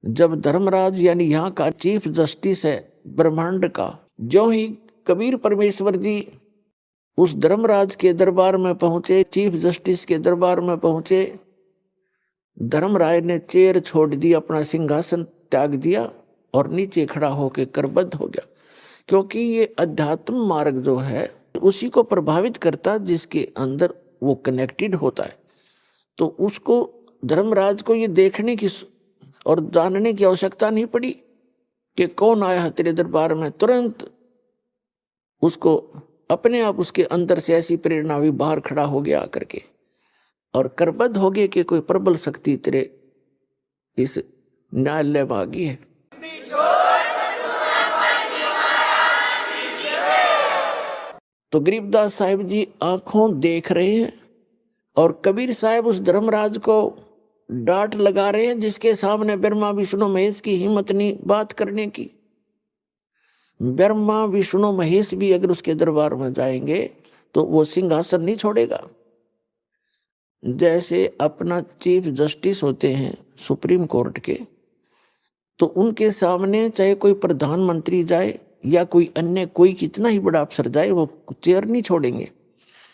जब धर्मराज यानी यहाँ का चीफ जस्टिस है ब्रह्मांड का, जो ही कबीर परमेश्वर जी उस धर्मराज के दरबार में पहुंचे, चीफ जस्टिस के दरबार में पहुंचे, धर्मराय ने चेयर छोड़ दी, अपना सिंहासन त्याग दिया और नीचे खड़ा होकर करबद्ध हो गया। क्योंकि ये अध्यात्म मार्ग जो है उसी को प्रभावित करता जिसके अंदर वो कनेक्टेड होता है। तो उसको धर्मराज को ये देखने की और जानने की आवश्यकता नहीं पड़ी कि कौन आया है तेरे दरबार में। तुरंत उसको अपने आप उसके अंदर से ऐसी प्रेरणा हुई, बाहर खड़ा हो गया आकर के और करबद्ध हो गए कि कोई प्रबल शक्ति तेरे इस न्यायालय में आ गई है। तो गरीबदास साहिब जी आंखों देख रहे हैं और कबीर साहब उस धर्मराज को डांट लगा रहे हैं, जिसके सामने ब्रह्मा विष्णु महेश की हिम्मत नहीं बात करने की। ब्रह्मा विष्णु महेश भी अगर उसके दरबार में जाएंगे तो वो सिंहासन नहीं छोड़ेगा। जैसे अपना चीफ जस्टिस होते हैं सुप्रीम कोर्ट के, तो उनके सामने चाहे कोई प्रधानमंत्री जाए या कोई अन्य कोई कितना ही बड़ा अफसर जाए, वो चेयर नहीं छोड़ेंगे।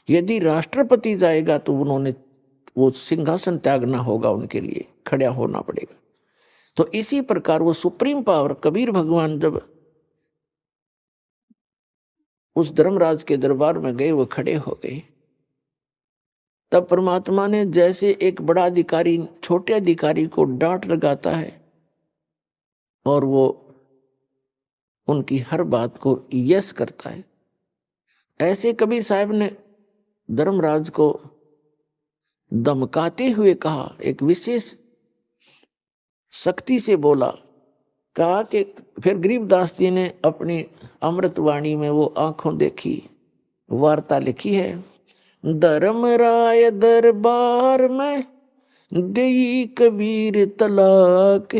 यदि राष्ट्रपति जाएगा तो उन्होंने वो सिंहासन त्यागना होगा, उनके लिए खड़ा होना पड़ेगा। तो इसी प्रकार वो सुप्रीम पावर कबीर भगवान जब उस धर्मराज के दरबार में गए, वो खड़े हो गए। तब परमात्मा ने जैसे एक बड़ा अधिकारी छोटे अधिकारी को डांट लगाता है और वो उनकी हर बात को यस करता है, ऐसे कबीर साहब ने धर्मराज को धमकाते हुए कहा, एक विशेष शक्ति से बोला, कहा कि फिर गरीबदास जी ने अपनी अमृतवाणी में वो आंखों देखी वार्ता लिखी है। धर्मराय दरबार में देई कबीर तलाक,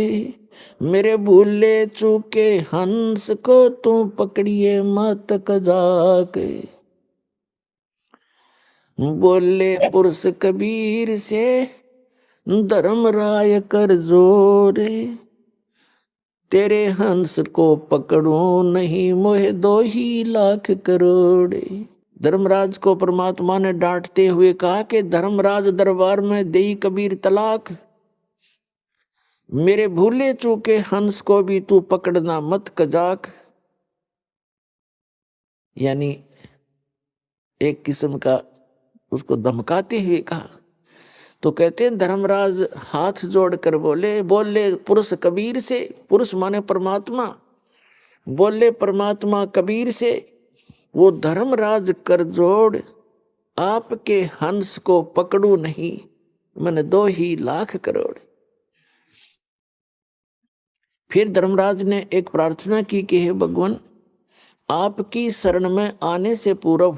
मेरे भूले चूके हंस को तू पकड़िए मत कजाक। बोले पुरुष कबीर से धर्मराय कर जोरे, तेरे हंस को पकड़ो नहीं मोहे 2 लाख करोड़। धर्मराज को परमात्मा ने डांटते हुए कहा कि धर्मराज दरबार में देई कबीर तलाक, मेरे भूले चूके हंस को भी तू पकड़ना मत कजाक। यानी एक किस्म का उसको धमकाते हुए कहा। तो कहते हैं धर्मराज हाथ जोड़कर बोले पुरुष कबीर से, पुरुष माने परमात्मा, बोले परमात्मा कबीर से, वो धर्मराज कर जोड़ आपके हंस को पकड़ू नहीं, मैंने 2 लाख करोड़। फिर धर्मराज ने एक प्रार्थना की कि हे भगवान, आपकी शरण में आने से पूर्व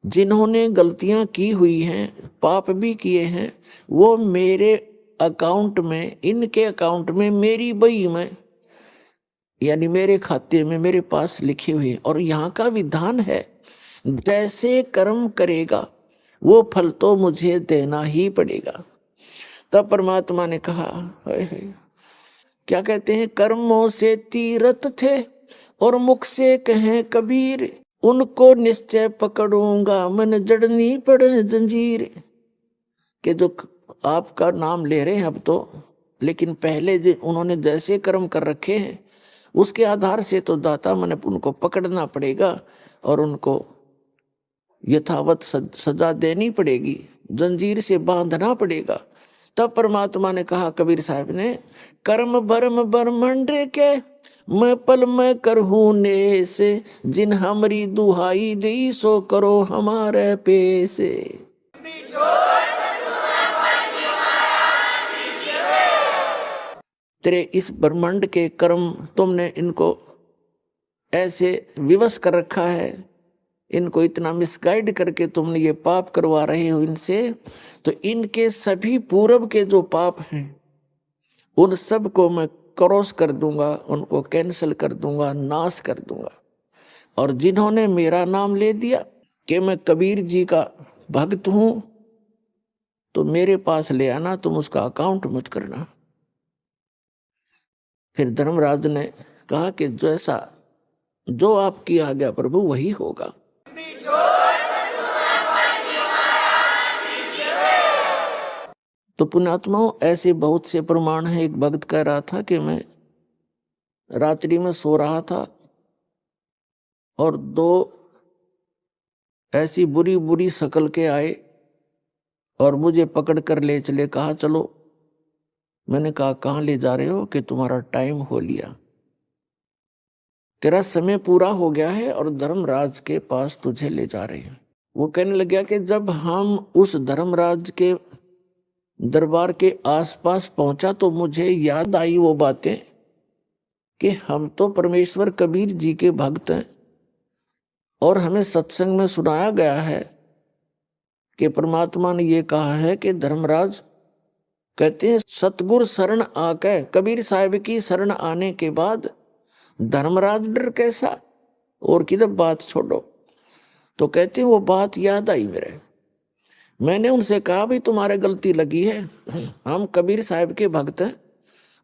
जिन्होंने गलतियां की हुई हैं, पाप भी किए हैं, वो मेरे अकाउंट में, इनके अकाउंट में, मेरी बही में यानी मेरे खाते में मेरे पास लिखे हुए। और यहाँ का विधान है जैसे कर्म करेगा वो फल तो मुझे देना ही पड़ेगा। तब परमात्मा ने कहा, क्या कहते हैं, कर्मों से तीरथ थे और मुख से कहें कबीर, उनको निश्चय पकड़ूंगा मन जड़नी पड़े जंजीर। के जो आपका नाम ले रहे हैं अब तो, लेकिन पहले जो उन्होंने जैसे कर्म कर रखे हैं उसके आधार से तो दाता मन उनको पकड़ना पड़ेगा और उनको यथावत सजा देनी पड़ेगी, जंजीर से बांधना पड़ेगा। तब परमात्मा ने कहा कबीर साहब ने, कर्म भरम ब्रह्मंड के मैं पल में करहूं ने से, जिन हमारी दुहाई दी सो करो हमारे पेसे। तेरे इस ब्रह्मांड के कर्म तुमने इनको ऐसे विवश कर रखा है, इनको इतना मिसगाइड करके तुमने ये पाप करवा रहे हो इनसे, तो इनके सभी पूर्व के जो पाप हैं उन सब को मैं क्रॉस कर दूंगा, उनको कैंसिल कर दूंगा, नाश कर दूंगा। और जिन्होंने मेरा नाम ले दिया कि मैं कबीर जी का भक्त हूं, तो मेरे पास ले आना, तुम उसका अकाउंट मत करना। फिर धर्मराज ने कहा कि जैसा जो आपकी आज्ञा प्रभु वही होगा। तो पुण्यात्माओं, ऐसे बहुत से प्रमाण हैं। एक भक्त कह रहा था कि मैं रात्रि में सो रहा था और दो ऐसी बुरी बुरी शक्ल के आए और मुझे पकड़ कर ले चले, कहा चलो। मैंने कहा कहाँ ले जा रहे हो? कि तुम्हारा टाइम हो लिया, तेरा समय पूरा हो गया है और धर्मराज के पास तुझे ले जा रहे हैं। वो कहने लग गया कि जब हम उस धर्मराज के दरबार के आसपास पहुंचा तो मुझे याद आई वो बातें कि हम तो परमेश्वर कबीर जी के भक्त हैं और हमें सत्संग में सुनाया गया है कि परमात्मा ने ये कहा है कि धर्मराज कहते हैं सतगुरु शरण आके, कबीर साहिब की शरण आने के बाद धर्मराज डर कैसा, और किधर बात छोड़ो। तो कहते हैं वो बात याद आई मेरे। मैंने उनसे कहा भाई तुम्हारे गलती लगी है, हम कबीर साहिब के भक्त हैं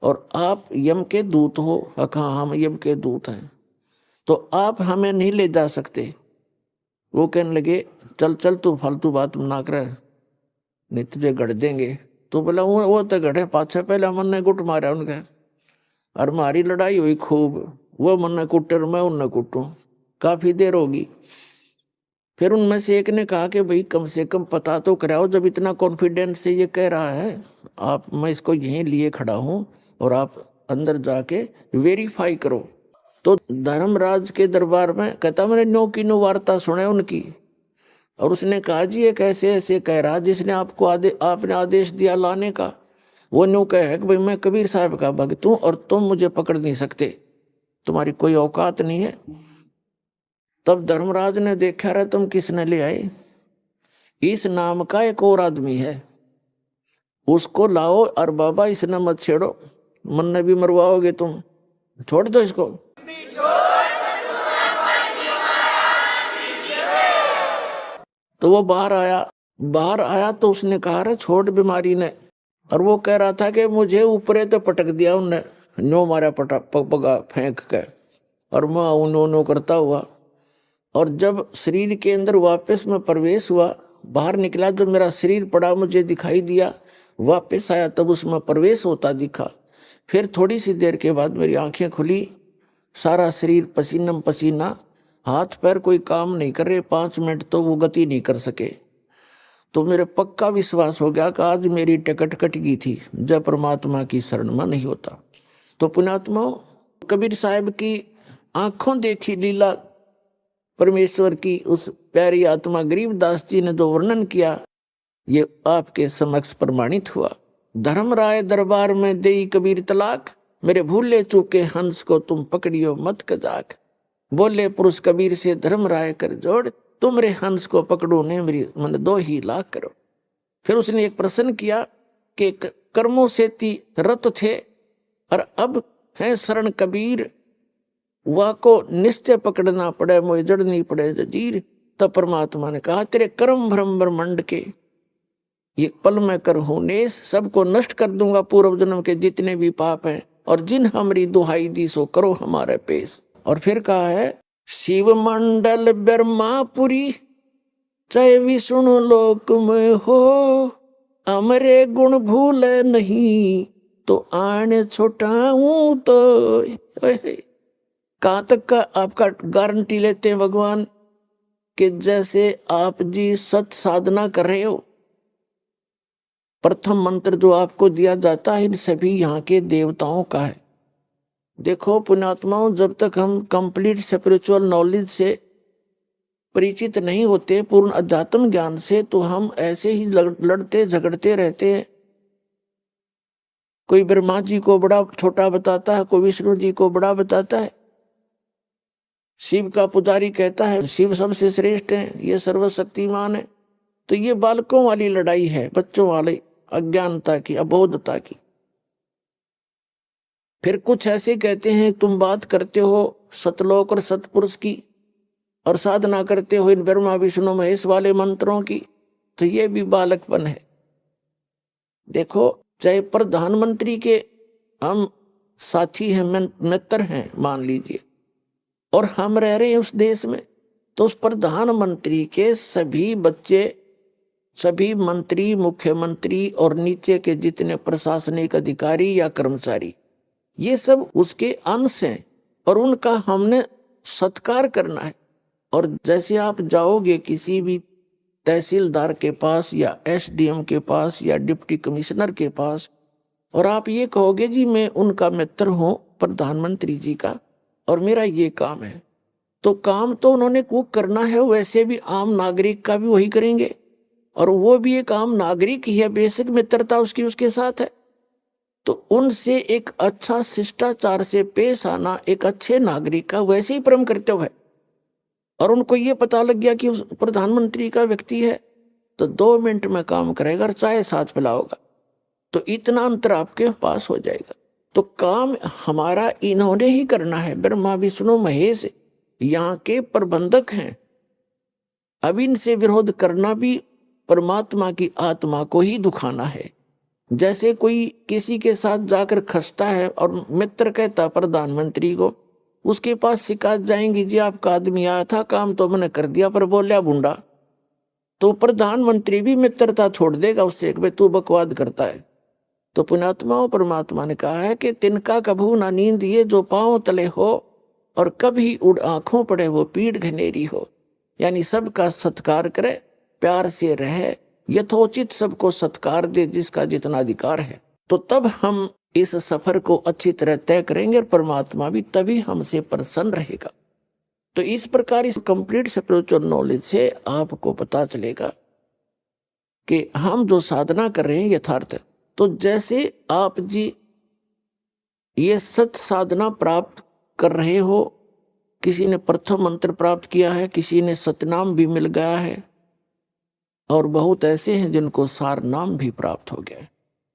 और आप यम के दूत हो। हाँ, हम यम के दूत हैं, तो आप हमें नहीं ले जा सकते। वो कहने लगे चल चल तू फालतू बात ना कर, नहीं तुझे गढ़ देंगे। तो बोला वो तो गढ़े पाछे, पहले मन ने गुट मारा उनका और हमारी लड़ाई हुई खूब। वो मन ने कुटे और मैं उनने कुटूं, काफी देर होगी। फिर उनमें से एक ने कहा कि भाई कम से कम पता तो कराओ, जब इतना कॉन्फिडेंस से ये कह रहा है आप, मैं इसको यहीं लिए खड़ा हूं और आप अंदर जाके वेरीफाई करो। तो धर्मराज के दरबार में कहता मैंने नो की नो वार्ता सुने उनकी, और उसने कहा जी एक ऐसे ऐसे कह रहा जिसने आपको आपने आदेश दिया लाने का, वो न्यू कहे कि भाई मैं कबीर साहब का भक्त हूं और तुम मुझे पकड़ नहीं सकते, तुम्हारी कोई औकात नहीं है। तब धर्मराज ने देखा रहा तुम किसने ले आए, इस नाम का एक और आदमी है, उसको लाओ और बाबा इसने मत छेड़ो, मन ने भी मरवाओगे तुम, छोड़ दो इसको। तो वो बाहर आया तो उसने कहा रे छोड़ बीमारी ने, और वो कह रहा था कि मुझे ऊपरे तो पटक दिया उनने, नो मारा पगा फेंक के, और मैं उन्होंने करता हुआ। और जब शरीर के अंदर वापस में प्रवेश हुआ, बाहर निकला, जो मेरा शरीर पड़ा मुझे दिखाई दिया, वापस आया तब उसमें प्रवेश होता दिखा। फिर थोड़ी सी देर के बाद मेरी आंखें खुली, सारा शरीर पसीनम पसीना, हाथ पैर कोई काम नहीं कर रहे, 5 मिनट तो वो गति नहीं कर सके। तो मेरे पक्का विश्वास हो गया कि आज मेरी टिकट कट गई थी, जब परमात्मा की शरण में नहीं होता। तो पुण्यात्मा, कबीर साहब की आंखों देखी लीला परमेश्वर की उस प्यारी आत्मा गरीबदास जी ने जो वर्णन किया, ये आपके समक्ष प्रमाणित हुआ। धर्मराय दरबार में देई कबीर तलाक, मेरे भूले चूके हंस को तुम पकड़ियो मत कजाक। बोले पुरुष कबीर से धर्मराय कर जोड़, तुमरे हंस को पकड़ो ने मेरी मन 2 ही लाख करो। फिर उसने एक प्रश्न किया कि कर्मों से ती रत थे और अब है शरण कबीर, वह को निश्चय पकड़ना पड़े, मोए जड़नी पड़े जजीर। तब परमात्मा ने कहा तेरे कर्म भ्रम ब्रह्मंड के ये पल में कर हूं नेस, सबको नष्ट कर दूंगा पूर्व जन्म के जितने भी पाप हैं, और जिन हमारी दुहाई दी सो करो हमारे पेश। और फिर कहा है शिव मंडल ब्रह्मापुरी चाहे विष्णु लोक में हो, अमरे गुण भूल नहीं तो आने छोटाऊं तो। कहाँ तक का आपका गारंटी लेते हैं भगवान कि जैसे आप जी सत साधना कर रहे हो, प्रथम मंत्र जो आपको दिया जाता है इन सभी यहाँ के देवताओं का है। देखो पुण्यात्माओं, जब तक हम कंप्लीट स्पिरिचुअल नॉलेज से परिचित नहीं होते, पूर्ण अध्यात्म ज्ञान से, तो हम ऐसे ही लड़ते झगड़ते रहते हैं। कोई ब्रह्मा जी को बड़ा छोटा बताता है, कोई विष्णु जी को बड़ा बताता है। शिव का पुजारी कहता है शिव सबसे श्रेष्ठ है, ये सर्वशक्तिमान है। तो ये बालकों वाली लड़ाई है, बच्चों वाली अज्ञानता की, अबोधता की। फिर कुछ ऐसे कहते हैं तुम बात करते हो सतलोक और सतपुरुष की और साधना करते हो इन ब्रह्मा विष्णु महेश वाले मंत्रों की, तो ये भी बालकपन है। देखो चाहे प्रधानमंत्री के हम साथी हैं, मित्र हैं मान लीजिए, और हम रह रहे हैं उस देश में, तो उस प्रधानमंत्री के सभी बच्चे, सभी मंत्री, मुख्यमंत्री और नीचे के जितने प्रशासनिक अधिकारी या कर्मचारी, ये सब उसके अंश हैं और उनका हमने सत्कार करना है। और जैसे आप जाओगे किसी भी तहसीलदार के पास या एसडीएम के पास या डिप्टी कमिश्नर के पास, और आप ये कहोगे जी मैं उनका मित्र हूं प्रधानमंत्री जी का और मेरा ये काम है, तो काम तो उन्होंने वो करना है, वैसे भी आम नागरिक का भी वही करेंगे, और वो भी एक आम नागरिक ही है, बेसिक मित्रता उसकी उसके साथ है। तो उनसे एक अच्छा शिष्टाचार से पेश आना एक अच्छे नागरिक का वैसे ही परम कर्तव्य है। और उनको ये पता लग गया कि उस प्रधानमंत्री का व्यक्ति है, तो 2 मिनट में काम करेगा और चाय साथ पिलाओगा, तो इतना अंतर आपके पास हो जाएगा। तो काम हमारा इन्होंने ही करना है, ब्रह्मा विष्णु महेश यहाँ के प्रबंधक हैं। अब इनसे विरोध करना भी परमात्मा की आत्मा को ही दुखाना है। जैसे कोई किसी के साथ जाकर खसता है और मित्र कहता प्रधानमंत्री को, उसके पास शिकायत जाएंगी, जी आपका आदमी आया था, काम तो मैंने कर दिया पर बोलिया बुंडा, तो प्रधानमंत्री भी मित्रता छोड़ देगा उससे, भाई तू बकवाद करता है। तो पुण्यात्मा परमात्मा ने कहा है कि तिनका कभू ना नींद ये जो पांव तले हो, और कभी उड़ आंखों पड़े वो पीठ घनेरी हो। यानी सबका सत्कार करे, प्यार से रहे, यथोचित सबको सत्कार दे जिसका जितना अधिकार है, तो तब हम इस सफर को अच्छी तरह तय करेंगे और परमात्मा भी तभी हमसे प्रसन्न रहेगा। तो इस प्रकार इस कंप्लीट स्पिरिचुअल नॉलेज से आपको पता चलेगा कि हम जो साधना कर रहे हैं यथार्थ। तो जैसे आप जी ये सत साधना प्राप्त कर रहे हो, किसी ने प्रथम मंत्र प्राप्त किया है, किसी ने सतनाम भी मिल गया है, और बहुत ऐसे हैं जिनको सार नाम भी प्राप्त हो गया है।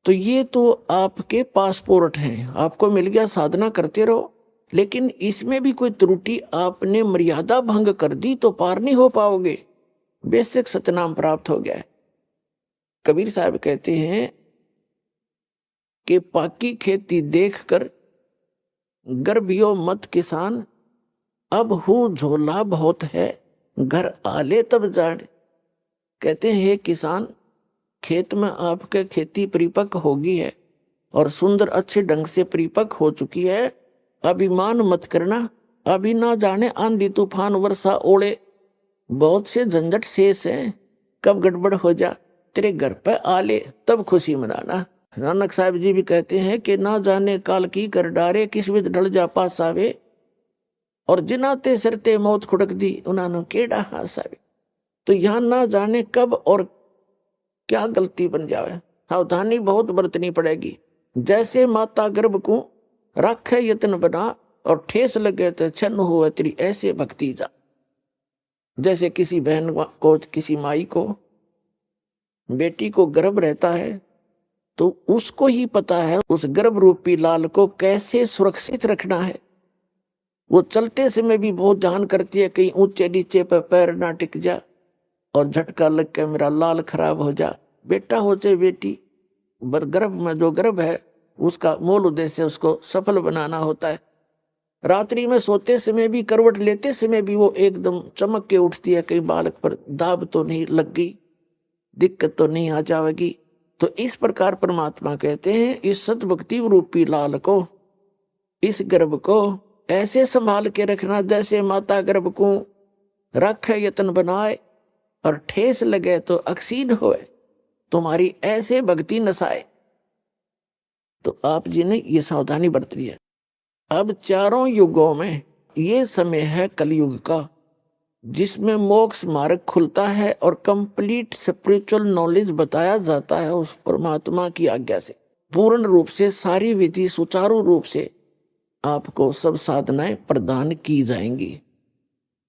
तो ये तो आपके पासपोर्ट हैं, आपको मिल गया, साधना करते रहो। लेकिन इसमें भी कोई त्रुटि, आपने मर्यादा भंग कर दी तो पार नहीं हो पाओगे। बेसिक सतनाम प्राप्त हो गया है। कबीर साहब कहते हैं कि पाकी खेती देखकर गर्भियो मत किसान, अब हूं झोला बहुत है घर आले तब जाने। कहते हैं किसान, खेत में आपके खेती परिपक्व होगी है और सुंदर अच्छे ढंग से परिपक्व हो चुकी है, अभिमान मत करना, अभी ना जाने आंधी तूफान वर्षा ओले, बहुत से झंझट शेष हैं, कब गड़बड़ हो जा तेरे घर पे आले तब खुशी मनाना। नानक साहब जी भी कहते हैं कि ना जाने काल की कर डारे, किस विध ढल जा पास आवे, और जिनाते सरते मौत खुड़क दी उन्होंने केड़ा हास आवे। तो यहाँ ना जाने कब और क्या गलती बन जावे, सावधानी बहुत बरतनी पड़ेगी। जैसे माता गर्भ को रखे यत्न बना और ठेस लगे तो छन्न हुए तेरी ऐसे भक्ति जा। जैसे किसी बहन को, किसी माई को, बेटी को गर्भ रहता है तो उसको ही पता है उस गर्भ रूपी लाल को कैसे सुरक्षित रखना है। वो चलते समय भी बहुत ध्यान करती है, कहीं ऊंचे नीचे पर पैर ना टिक जा और झटका लग के मेरा लाल खराब हो जा। बेटा हो चाहे बेटी, गर्भ में जो गर्भ है उसका मूल उद्देश्य उसको सफल बनाना होता है। रात्रि में सोते समय भी, करवट लेते समय भी वो एकदम चमक के उठती है, कहीं बालक पर दाब तो नहीं लग गई, दिक्कत तो नहीं आ जाएगी। तो इस प्रकार परमात्मा कहते हैं इस सतभक्ति रूपी लाल को, इस गर्भ को ऐसे संभाल के रखना जैसे माता गर्भ को रखे यत्न बनाए और ठेस लगे तो अक्सीन होए, तुम्हारी ऐसे भक्ति नसाए। तो आप जी ने ये सावधानी बरतनी है। अब चारों युगों में ये समय है कलयुग का, जिसमें मोक्ष मार्ग खुलता है और कंप्लीट स्पिरिचुअल नॉलेज बताया जाता है उस परमात्मा की आज्ञा से। पूर्ण रूप से सारी विधि सुचारू रूप से आपको सब साधनाएं प्रदान की जाएंगी।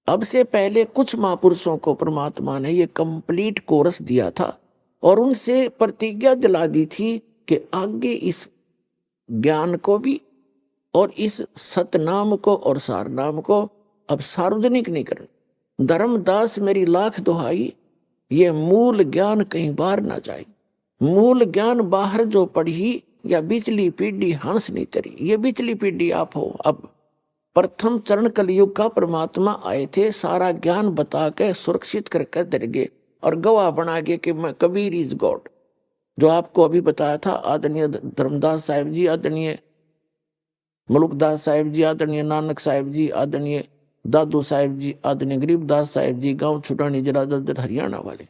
अब से पहले कुछ महापुरुषों को परमात्मा ने ये कंप्लीट कोर्स दिया था और उनसे प्रतिज्ञा दिला दी थी कि आगे इस ज्ञान को भी और इस सतनाम को और सारनाम को अब सार्वजनिक नहीं करना। धर्मदास मेरी लाख दुहाई, ये मूल ज्ञान कहीं बाहर ना जाए। मूल ज्ञान बाहर जो पढ़ी या बिचली पीढ़ी हंस नहीं तरी। ये बिचली पीढ़ी आप हो। अब प्रथम चरण कलयुग का परमात्मा आए थे, सारा ज्ञान बता के सुरक्षित करके दर गए और गवाह बना गए कि मैं कबीर इज गॉड। जो आपको अभी बताया था, आदरणीय धर्मदास साहिब जी, आदरणीय मलुकदास साहिब जी, आदरणीय नानक साहिब जी, आदरणीय दादू साहिब जी, आदरणीय गरीबदास साहिब जी, गांव छुटानी जिला दर्द हरियाणा वाले,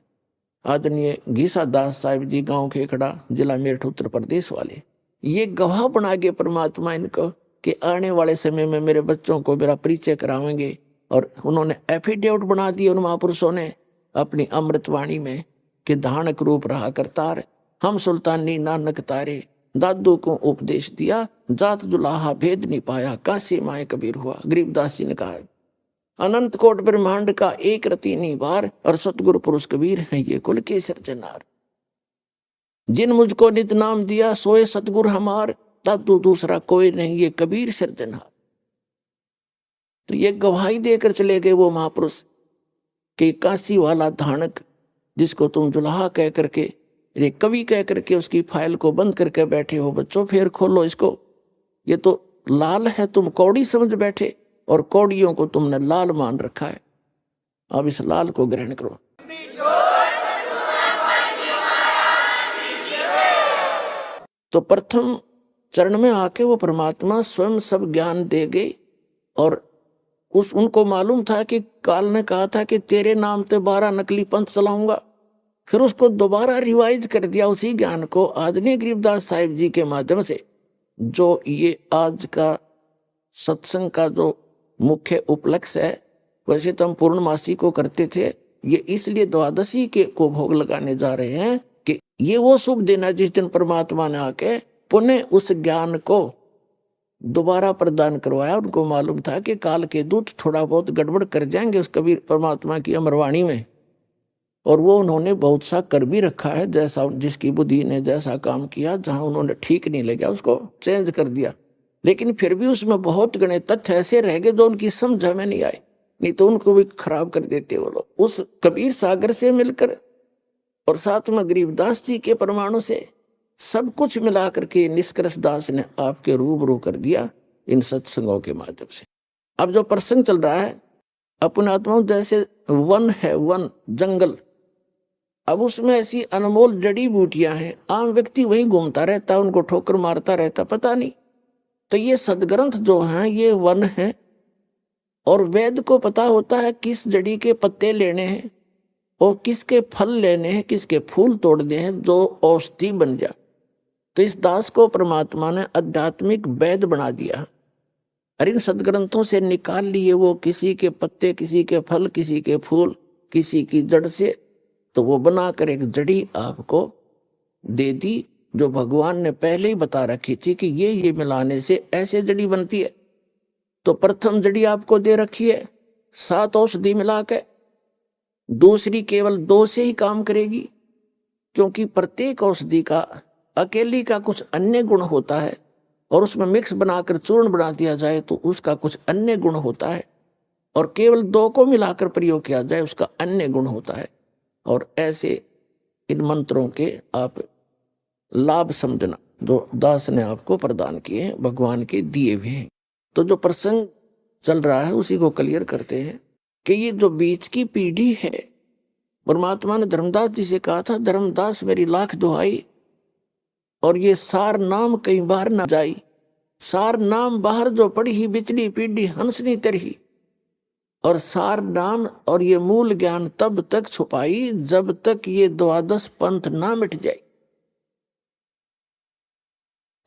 आदरणीय घीसा दास साहिब जी, गांव खेखड़ा जिला मेरठ उत्तर प्रदेश वाले, ये गवाह बना गए परमात्मा इनको कि आने वाले समय में मेरे बच्चों को मेरा परिचय करावेंगे। और उन्होंने एफिडेविट बना दिए उन महापुरुषों ने अपनी अमृतवाणी में कि धानक रूप रहा करतार, हम सुल्तानी नानक तारे, दादू को उपदेश दिया, जात जुलाहा भेद नहीं पाया, काशी माए कबीर हुआ। गरीबदास जी ने कहा अनंत कोट ब्रह्मांड का एक रति निवार, और सतगुरु पुरुष कबीर है ये कुल के सिरजनार। जिन मुझको नित नाम दिया सोए सतगुरु हमार, दादू दूसरा कोई नहीं ये कबीर सिरजनार। तो ये गवाही देकर चले गए वो महापुरुष कि काशी वाला धानक जिसको तुम जुलाहा कह करके, रे कवि कह करके उसकी फाइल को बंद करके बैठे हो, बच्चों फिर खोलो इसको, ये तो लाल है, तुम कौड़ी समझ बैठे और कौड़ियों को तुमने लाल मान रखा है। अब इस लाल को ग्रहण करो। तो प्रथम चरण में आके वो परमात्मा स्वयं सब ज्ञान दे गए और उनको मालूम था कि काल ने कहा था कि तेरे नाम पे 12 नकली पंथ चलाऊंगा। फिर उसको दोबारा रिवाइज कर दिया उसी ज्ञान को आदरणीय गरीबदास साहिब जी के माध्यम से। जो ये आज का सत्संग का जो मुख्य उपलक्ष्य है, वैसे तो हम पूर्णमासी को करते थे, ये इसलिए द्वादशी के को भोग लगाने जा रहे हैं कि ये वो शुभ दिन है जिस दिन परमात्मा ने आके पुनः उस ज्ञान को दोबारा प्रदान करवाया। उनको मालूम था कि काल के दूत थोड़ा बहुत गड़बड़ कर जाएंगे उस कबीर परमात्मा की अमरवाणी में, और वो उन्होंने बहुत सा कर भी रखा है, जैसा जिसकी बुद्धि ने जैसा काम किया, जहां उन्होंने ठीक नहीं लगा उसको चेंज कर दिया। लेकिन फिर भी उसमें बहुत गणे तथ्य ऐसे रह गए जो उनकी समझ में नहीं आए, नहीं तो उनको भी खराब कर देते वो लोग। उस कबीर सागर से मिलकर और साथ में गरीबदास जी के परमाणु से सब कुछ मिला करके निष्कर्ष दास ने आपके रूबरू कर दिया इन सत्संगों के माध्यम से। अब जो प्रसंग चल रहा है अपने आत्माओं, जैसे वन है, वन जंगल, अब उसमें ऐसी अनमोल जड़ी बूटियां हैं, आम व्यक्ति वही घूमता रहता, उनको ठोकर मारता रहता, पता नहीं। तो ये सदग्रंथ जो हैं ये वन है, और वेद को पता होता है किस जड़ी के पत्ते लेने हैं और किसके फल लेने हैं, किसके फूल तोड़ने हैं जो औषधि बन जाए। तो इस दास को परमात्मा ने आध्यात्मिक वैद बना दिया और इन सदग्रंथों से निकाल लिए वो किसी के पत्ते, किसी के फल, किसी के फूल, किसी की जड़ से, तो वो बनाकर एक जड़ी आपको दे दी जो भगवान ने पहले ही बता रखी थी कि ये मिलाने से ऐसे जड़ी बनती है। तो प्रथम जड़ी आपको दे रखी है 7 औषधि मिला के, दूसरी केवल 2 से ही काम करेगी, क्योंकि प्रत्येक औषधि का अकेली का कुछ अन्य गुण होता है और उसमें मिक्स बनाकर चूर्ण बना दिया जाए तो उसका कुछ अन्य गुण होता है, और केवल 2 को मिलाकर प्रयोग किया जाए उसका अन्य गुण होता है। और ऐसे इन मंत्रों के आप लाभ समझना जो दास ने आपको प्रदान किए हैं, भगवान के दिए हुए हैं। तो जो प्रसंग चल रहा है उसी को क्लियर करते हैं कि ये जो बीच की पीढ़ी है, परमात्मा ने धर्मदास जी से कहा था, धर्मदास मेरी लाख दुहाई, और ये सार नाम कई बार न जाई, सार नाम बाहर जो पड़ी ही बिचली पीढ़ी हंसनी तरही, और सार नाम और ये मूल ज्ञान तब तक छुपाई जब तक ये 12 पंथ ना मिट जाए।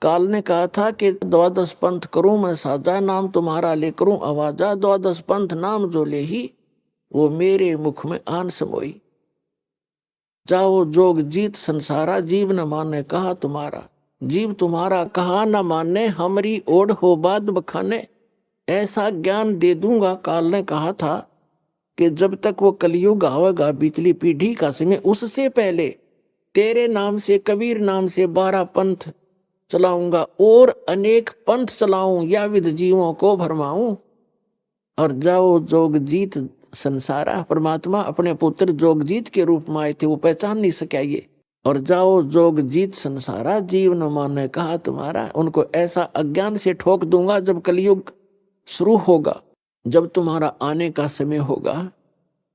काल ने कहा था कि 12 पंथ करूं मैं साजा, नाम तुम्हारा ले करूं आवाजा, 12 पंथ नाम जो ले ही वो मेरे मुख में आन समोई। जाओ जोग जीत संसारा, जीव न माने कहा तुम्हारा, जीव तुम्हारा कहा न माने, हमारी ओढ़ हो बाद बखाने, ऐसा ज्ञान दे दूंगा। काल ने कहा था कि जब तक वो कलयुग आवेगा, बिचली पीढ़ी का समय, उससे पहले तेरे नाम से, कबीर नाम से 12 पंथ चलाऊंगा और अनेक पंथ चलाऊं, या विद जीवों को भरमाऊं। और जाओ जोग जीत संसारा, परमात्मा अपने पुत्र जोगजीत के रूप में आए थे, वो पहचान नहीं सका ये, और जाओ जोग जीत संसारा, जीव न माने कहा तुम्हारा। उनको ऐसा अज्ञान से ठोक दूंगा जब कलयुग शुरू होगा, जब तुम्हारा आने का समय होगा,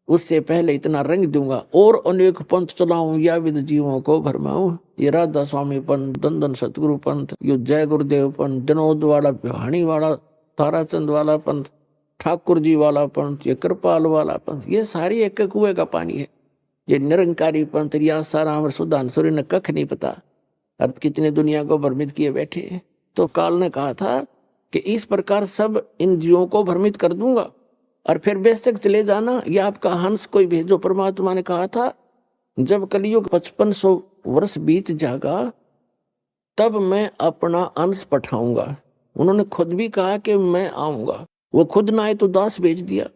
उससे पहले इतना रंग दूंगा। और अनेक पंथ चलाऊं या विद जीवों को भरमाऊं। ये राधा स्वामी पंथ, दंदन सतगुरु पंथ, ये जय गुरुदेव पंथ, विनोद वाला, बिहाणी वाला, ताराचंद वाला पंथ, ठाकुर जी वाला पंथ, ये कृपाल वाला पंथ, ये सारी एक कुएं का पानी है। ये निरंकारी पंथ, आसाराम और सुधांशुरी ने कख नहीं पता। अब कितने दुनिया को भ्रमित किए बैठे। तो काल ने कहा था कि इस प्रकार सब इन जीवों को भ्रमित कर दूंगा और फिर बेशक चले जाना, या आपका हंस कोई भेजो। परमात्मा ने कहा था जब कलयुग 5500 वर्ष बीत जाएगा तब मैं अपना अंश पठाऊंगा। उन्होंने खुद भी कहा कि मैं आऊंगा, वो खुद ना आए तो दास भेज दिया।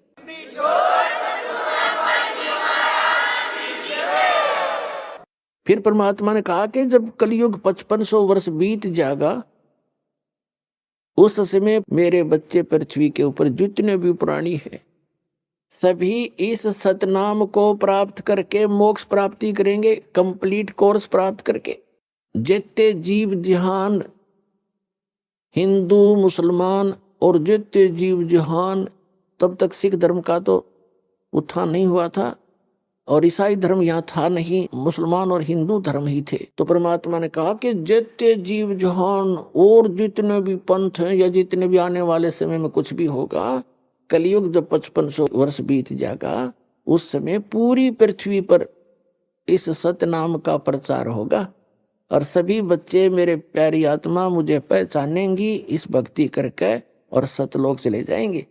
फिर परमात्मा ने कहा कि जब कलयुग 5500 वर्ष बीत जाएगा उस समय मेरे बच्चे पृथ्वी के ऊपर जितने भी प्राणी हैं सभी इस सतनाम को प्राप्त करके मोक्ष प्राप्ति करेंगे, कंप्लीट कोर्स प्राप्त करके। जितने जीव जहान हिंदू मुसलमान और जितने जीव जहान, तब तक सिख धर्म का तो उत्थान नहीं हुआ था और ईसाई धर्म यहाँ था नहीं, मुसलमान और हिंदू धर्म ही थे। तो परमात्मा ने कहा कि जितने जीव जहान और जितने भी पंथ हैं या जितने भी आने वाले समय में कुछ भी होगा, कलयुग जब 5500 वर्ष बीत जाएगा उस समय पूरी पृथ्वी पर इस सतनाम का प्रचार होगा और सभी बच्चे मेरे प्यारी आत्मा मुझे पहचानेंगी इस भक्ति करके और सतलोक चले जाएंगे।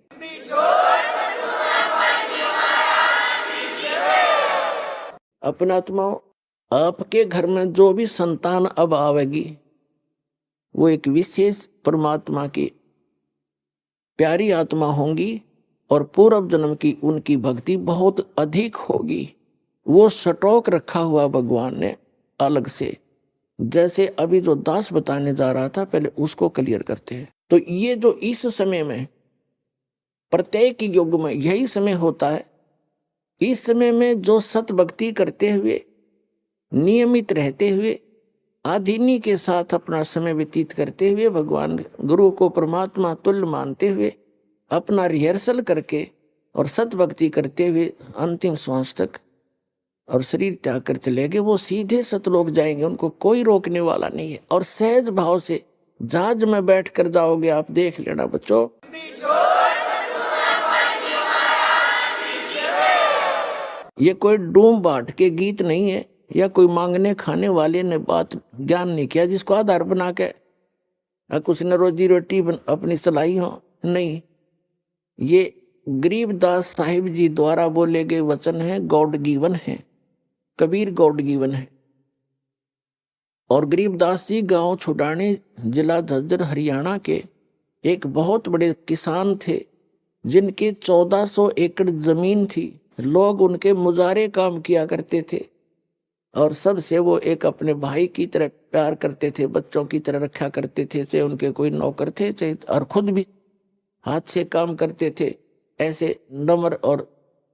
अपना आत्माओं, आपके घर में जो भी संतान अब आवेगी वो एक विशेष परमात्मा की प्यारी आत्मा होंगी और पूर्व जन्म की उनकी भक्ति बहुत अधिक होगी। वो स्टॉक रखा हुआ भगवान ने अलग से। जैसे अभी जो दास बताने जा रहा था पहले उसको क्लियर करते हैं। तो ये जो इस समय में प्रत्येक युग में यही समय होता है, इस समय में जो सत भक्ति करते हुए नियमित रहते हुए आधीनी के साथ अपना समय व्यतीत करते हुए भगवान गुरु को परमात्मा तुल्य मानते हुए अपना रिहर्सल करके और सत भक्ति करते हुए अंतिम श्वास तक और शरीर त्याग कर चले गए, वो सीधे सतलोक जाएंगे। उनको कोई रोकने वाला नहीं है। और सहज भाव से जहाज में बैठ कर जाओगे आप, देख लेना बच्चों। ये कोई डूम बाट के गीत नहीं है या कोई मांगने खाने वाले ने बात ज्ञान नहीं किया जिसको आधार बना के कुछ न रोजी रोटी अपनी चलाई हो। नहीं, ये गरीबदास साहिब जी द्वारा बोले गए वचन है, गॉड गिवन है, कबीर गॉड गिवन है। और गरीबदास जी गांव छुड़ाने जिला झज्जर हरियाणा के एक बहुत बड़े किसान थे जिनके 1400 एकड़ जमीन थी। लोग उनके मुजारे काम किया करते थे और सबसे वो एक अपने भाई की तरह प्यार करते थे, बच्चों की तरह रखा करते थे, चाहे उनके कोई नौकर थे चाहे, और खुद भी हाथ से काम करते थे। ऐसे नम्र और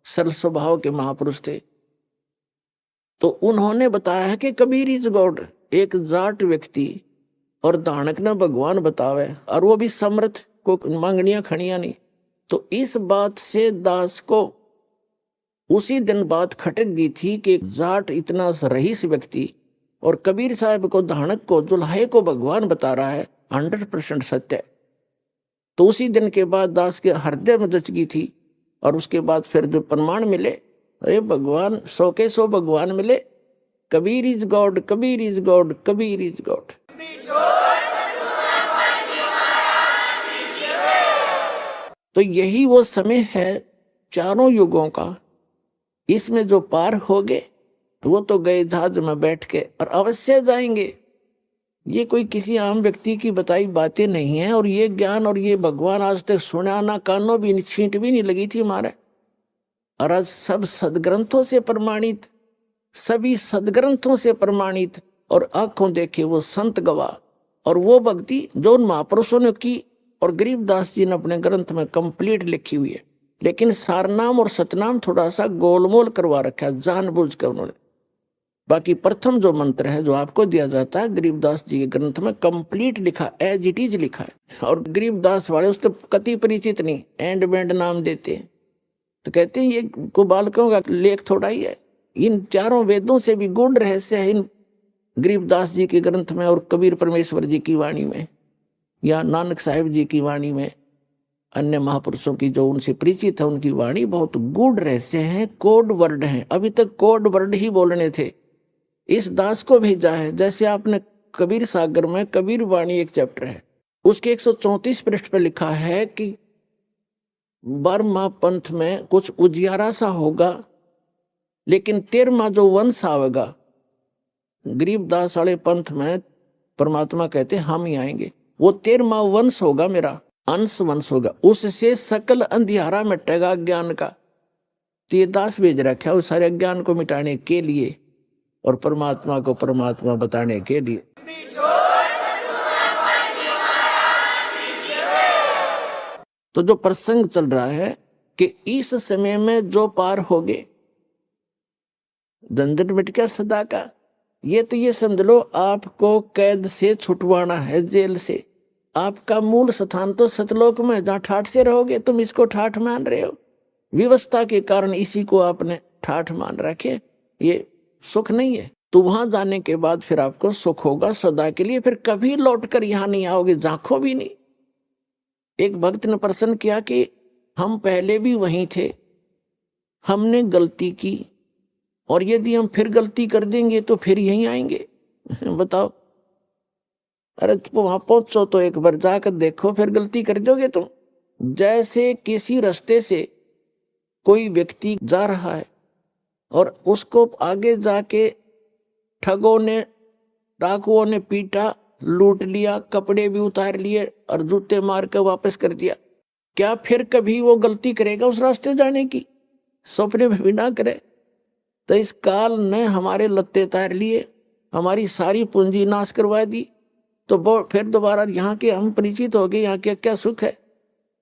सरल स्वभाव के महापुरुष थे। तो उन्होंने बताया है कि कबीर इज गॉड, एक जाट व्यक्ति और दानक ना भगवान बतावे, और वो भी समर्थ को मांगनिया खड़िया नहीं। तो इस बात से दास को उसी दिन बात खटक गई थी कि जाट इतना रईस व्यक्ति और कबीर साहब को धानक को दुल्हे को भगवान बता रहा है, 100% सत्य है। तो उसी दिन के बाद दास के हृदय में जच गई थी और उसके बाद फिर जो प्रमाण मिले, अरे भगवान 100 के 100 भगवान मिले। Kabir is God, Kabir is God, Kabir is God. तो यही वो समय है चारों युगों का। इसमें जो पार हो गए वो तो गए जहाज में बैठ के और अवश्य जाएंगे। ये कोई किसी आम व्यक्ति की बताई बातें नहीं है। और ये ज्ञान और ये भगवान आज तक सुना ना, कानों भी छींट भी नहीं लगी थी हमारे। और आज सब सदग्रंथों से प्रमाणित, सभी सदग्रंथों से प्रमाणित और आंखों देखे वो संत गवाह और वो भक्ति जो उन महापुरुषों ने की और गरीबदास जी ने अपने ग्रंथ में कंप्लीट लिखी हुई है। लेकिन सारनाम और सतनाम थोड़ा सा गोलमोल करवा रखा है जानबूझ कर उन्होंने। बाकी प्रथम जो मंत्र है जो आपको दिया जाता है गरीबदास जी के ग्रंथ में कंप्लीट लिखा, एज इट इज लिखा है। और गरीबदास वाले उससे कति परिचित नहीं, एंड बैंड नाम देते हैं, तो कहते हैं ये को बालकों का लेख थोड़ा ही है। इन चारों वेदों से भी गूढ़ रहस्य है इन गरीबदास जी के ग्रंथ में और कबीर परमेश्वर जी की वाणी में या नानक साहिब जी की वाणी में, अन्य महापुरुषों की जो उनसे परिचित है उनकी वाणी बहुत गूढ़ रहस्य है, कोड वर्ड हैं। अभी तक कोड वर्ड ही बोलने थे, इस दास को भेजा है। जैसे आपने कबीर सागर में कबीर वाणी एक चैप्टर है, उसके 134 पृष्ठ पर लिखा है कि 12वां पंथ में कुछ उजियारा सा होगा, लेकिन 13वां जो वंश आवेगा गरीबदास वाले पंथ में, परमात्मा कहते हम ही आएंगे, वो 13वां वंश होगा, मेरा अंश वंश होगा, उससे सकल अंधियारा मिटेगा ज्ञान का। तो ये दास भेज रखा है उस सारे ज्ञान को मिटाने के लिए और परमात्मा को परमात्मा बताने के लिए। तो जो प्रसंग चल रहा है कि इस समय में जो पार हो गए, झंझट मिट गया सदा का। ये तो ये समझ लो आपको कैद से छुटवाना है, जेल से। आपका मूल स्थान तो सतलोक में, जहां ठाठ से रहोगे। तुम इसको ठाठ मान रहे हो, व्यवस्था के कारण इसी को आपने ठाठ मान रखे, ये सुख नहीं है। तो वहां जाने के बाद फिर आपको सुख होगा सदा के लिए, फिर कभी लौटकर यहां नहीं आओगे, झांको भी नहीं। एक भक्त ने प्रश्न किया कि हम पहले भी वहीं थे, हमने गलती की, और यदि हम फिर गलती कर देंगे तो फिर यहीं आएंगे। बताओ, अरे वहां पहुंचो तो एक बार जाकर देखो, फिर गलती कर दोगे तुम। जैसे किसी रास्ते से कोई व्यक्ति जा रहा है और उसको आगे जाके ठगों ने, डाकुओं ने पीटा, लूट लिया, कपड़े भी उतार लिए और जूते मार कर वापस कर दिया, क्या फिर कभी वो गलती करेगा उस रास्ते जाने की? सपने में भी ना करे। तो इस काल ने हमारे लत्ते तार लिए, हमारी सारी पूंजी नाश करवा दी, तो फिर दोबारा यहाँ के हम परिचित हो गए, यहाँ के क्या सुख है।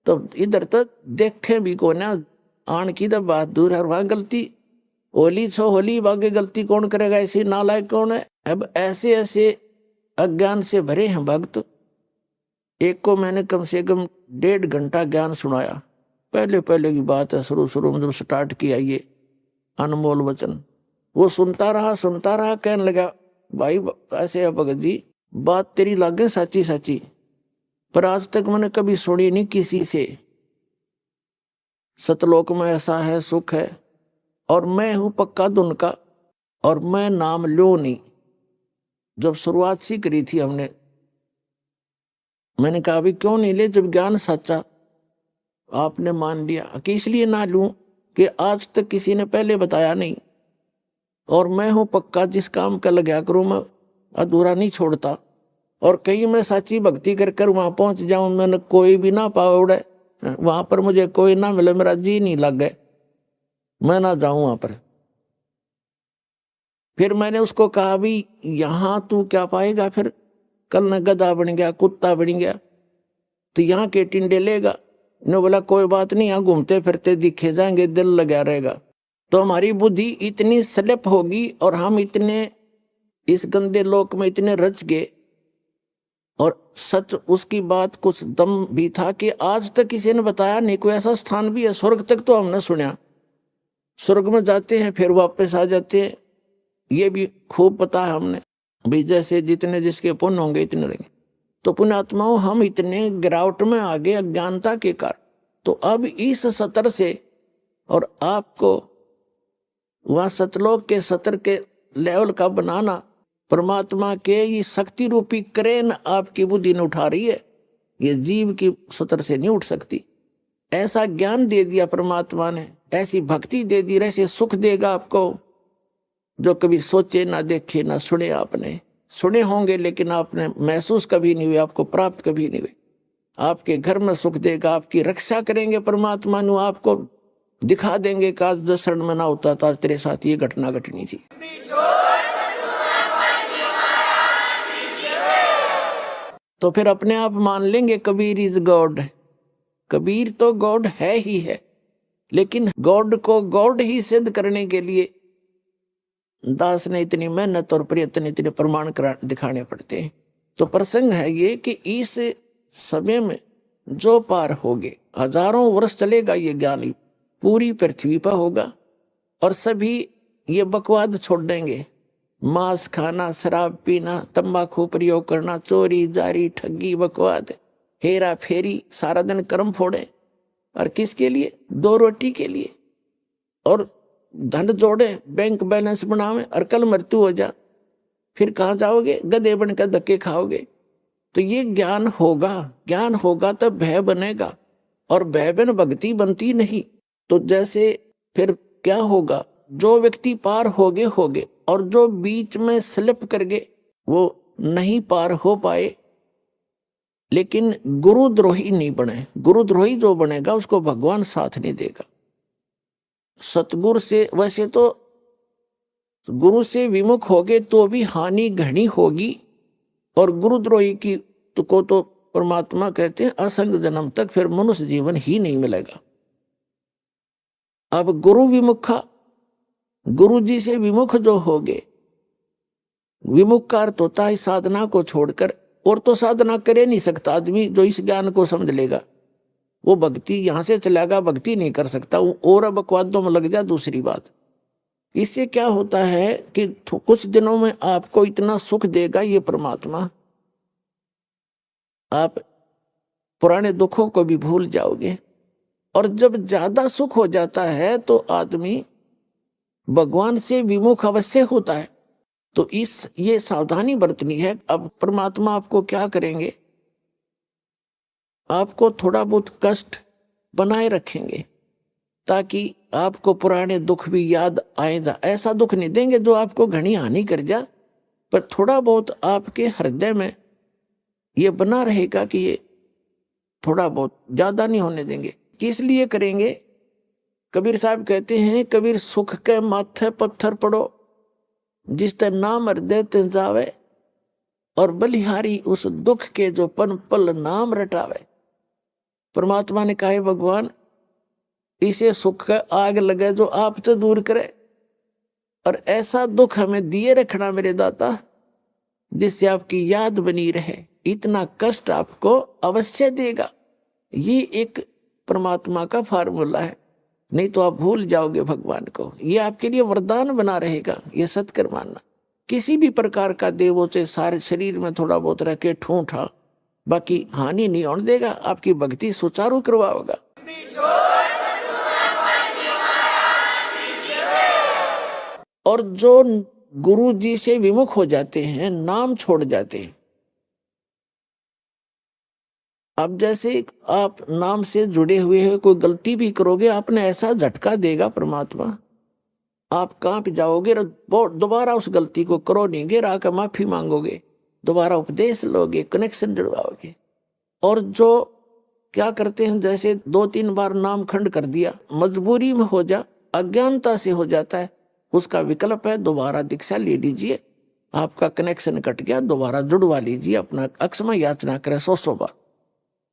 तो इधर तो देखे भी को ना, आन की तो बात दूर है, वहां गलती होली छो होली बागे गलती कौन करेगा, ऐसे नालायक कौन है। अब ऐसे ऐसे अज्ञान से भरे हैं भक्त। एक को मैंने कम से कम 1.5 घंटा ज्ञान सुनाया, पहले पहले की बात है, शुरू में जब स्टार्ट किया ये अनमोल वचन। वो सुनता रहा, कहने लगा भाई ऐसे है भगत जी, बात तेरी लागे सच्ची सच्ची, पर आज तक मैंने कभी सुनी नहीं किसी से। सतलोक में ऐसा है, सुख है, और मैं हूं पक्का धुन का, और मैं नाम लो नहीं। जब शुरुआत सी करी थी हमने, मैंने कहा अभी क्यों नहीं ले, जब ज्ञान सच्चा आपने मान लिया, कि इसलिए ना लूं कि आज तक किसी ने पहले बताया नहीं, और मैं हूं पक्का, जिस काम का लगा करूं मैं अधूरा नहीं छोड़ता। और कहीं मैं सच्ची भक्ति कर कर वहां पहुंच जाऊं, मैंने कोई भी ना पावड़े, वहां पर मुझे कोई ना मिले, मेरा जी नहीं लग गए, मैं ना जाऊं वहां पर। फिर मैंने उसको कहा भी यहां तू क्या पाएगा, फिर कल न गधा बन गया, कुत्ता बन गया, तो यहाँ के टिंडे लेगा। ने बोला कोई बात नहीं, यहाँ घूमते फिरते दिखे जाएंगे, दिल लगा रहेगा। तो हमारी बुद्धि इतनी स्लिप होगी और हम इतने इस गंदे लोक में इतने रच गए, और सच उसकी बात कुछ दम भी था कि आज तक किसी ने बताया नहीं। कोई ऐसा स्थान भी है, स्वर्ग तक तो हमने सुना, स्वर्ग में जाते हैं फिर वापस आ जाते हैं, ये भी खूब पता है हमने भी, जैसे जितने जिसके पुण्य होंगे इतने रहेंगे। तो पुण्यात्माओं, हम इतने गिरावट में आ गए अज्ञानता के कारण। तो अब इस सतर से, और आपको वहां सतलोक के सतर के लेवल का बनाना, परमात्मा के ये शक्ति रूपी क्रेन आपकी बुद्धि ने उठा रही है, ये जीव की सतर से नहीं उठ सकती। ऐसा ज्ञान दे दिया परमात्मा ने, ऐसी भक्ति दे दी, ऐसे सुख देगा आपको जो कभी सोचे ना देखे ना सुने। आपने सुने होंगे लेकिन आपने महसूस कभी नहीं हुए, आपको प्राप्त कभी नहीं हुए। आपके घर में सुख देगा, आपकी रक्षा करेंगे परमात्मा नु, आपको दिखा देंगे कि आज 10 शरण में ना होता था तेरे साथ ये घटना घटनी थी। तो फिर अपने आप मान लेंगे कबीर इज गॉड। कबीर तो गॉड है ही है, लेकिन गॉड को गॉड ही सिद्ध करने के लिए दास ने इतनी मेहनत और प्रयत्न इतने प्रमाण दिखाने पड़ते हैं। तो प्रसंग है ये कि इस समय में जो पार होगे, हजारों वर्ष चलेगा ये ज्ञान, पूरी पृथ्वी पर होगा और सभी ये बकवाद छोड़ देंगे। मांस खाना, शराब पीना, तंबाकू प्रयोग करना, चोरी जारी ठगी बकवाद हेरा फेरी, सारा दिन कर्म फोड़े और किसके लिए? 2 रोटी के लिए। और धन जोड़े, बैंक बैलेंस बनावे और कल मृत्यु हो जा, फिर कहाँ जाओगे? गधे बनकर धक्के खाओगे। तो ये ज्ञान होगा, ज्ञान होगा तब भय बनेगा और भय बिन भक्ति बनती नहीं। तो जैसे फिर क्या होगा? जो व्यक्ति पार होगे और जो बीच में स्लिप कर गए वो नहीं पार हो पाए, लेकिन गुरुद्रोही नहीं बने। गुरुद्रोही जो बनेगा उसको भगवान साथ नहीं देगा। सतगुरु से, वैसे तो गुरु से विमुख होगे तो भी हानि घनी होगी, और गुरुद्रोही की को तो परमात्मा कहते हैं असंग जन्म तक फिर मनुष्य जीवन ही नहीं मिलेगा। अब गुरु विमुखा, गुरु जी से विमुख जो होगे, विमुख का अर्थ होता है साधना को छोड़कर, और तो साधना करे नहीं सकता आदमी जो इस ज्ञान को समझ लेगा। वो भक्ति यहां से चलेगा, भक्ति नहीं कर सकता, और अब बकवादों में लग जा। दूसरी बात, इससे क्या होता है कि कुछ दिनों में आपको इतना सुख देगा ये परमात्मा, आप पुराने दुखों को भी भूल जाओगे। और जब ज्यादा सुख हो जाता है तो आदमी भगवान से विमुख अवश्य होता है। तो ये सावधानी बरतनी है। अब परमात्मा आपको क्या करेंगे? आपको थोड़ा बहुत कष्ट बनाए रखेंगे ताकि आपको पुराने दुख भी याद आए जा। ऐसा दुख नहीं देंगे जो आपको घनी हानि कर जा, पर थोड़ा बहुत आपके हृदय में ये बना रहेगा कि ये थोड़ा बहुत, ज्यादा नहीं होने देंगे। किस लिए करेंगे? कबीर साहब कहते हैं, कबीर सुख के माथे पत्थर पड़ो, जिस ते नाम हृदय ते जावे, और बलिहारी उस दुख के जो पन पल नाम रटावे। परमात्मा ने कहा, भगवान इसे सुख का आग लगे जो आपसे दूर करे, और ऐसा दुख हमें दिए रखना मेरे दाता जिससे आपकी याद बनी रहे। इतना कष्ट आपको अवश्य देगा। ये एक परमात्मा का फार्मूला है, नहीं तो आप भूल जाओगे भगवान को। ये आपके लिए वरदान बना रहेगा, ये सत्य मानना। किसी भी प्रकार का देवों से सारे शरीर में थोड़ा बहुत रह के ठूठा, बाकी हानि नहीं होने देगा, आपकी भक्ति सुचारू करवाओगा। और जो गुरु जी से विमुख हो जाते हैं, नाम छोड़ जाते हैं, अब जैसे आप नाम से जुड़े हुए हैं, कोई गलती भी करोगे आपने ऐसा झटका देगा परमात्मा, आप कांप जाओगे, दोबारा उस गलती को करो नहीं, गिर आकर माफी मांगोगे, दोबारा उपदेश लोगे, कनेक्शन जुड़वाओगे। और जो क्या करते हैं, जैसे 2-3 बार नाम खंड कर दिया, मजबूरी में हो जा, अज्ञानता से हो जाता है, उसका विकल्प है दोबारा दीक्षा ले लीजिए, आपका कनेक्शन कट गया, दोबारा जुड़वा लीजिए, अपना अक्षमा याचना करें 100 बार।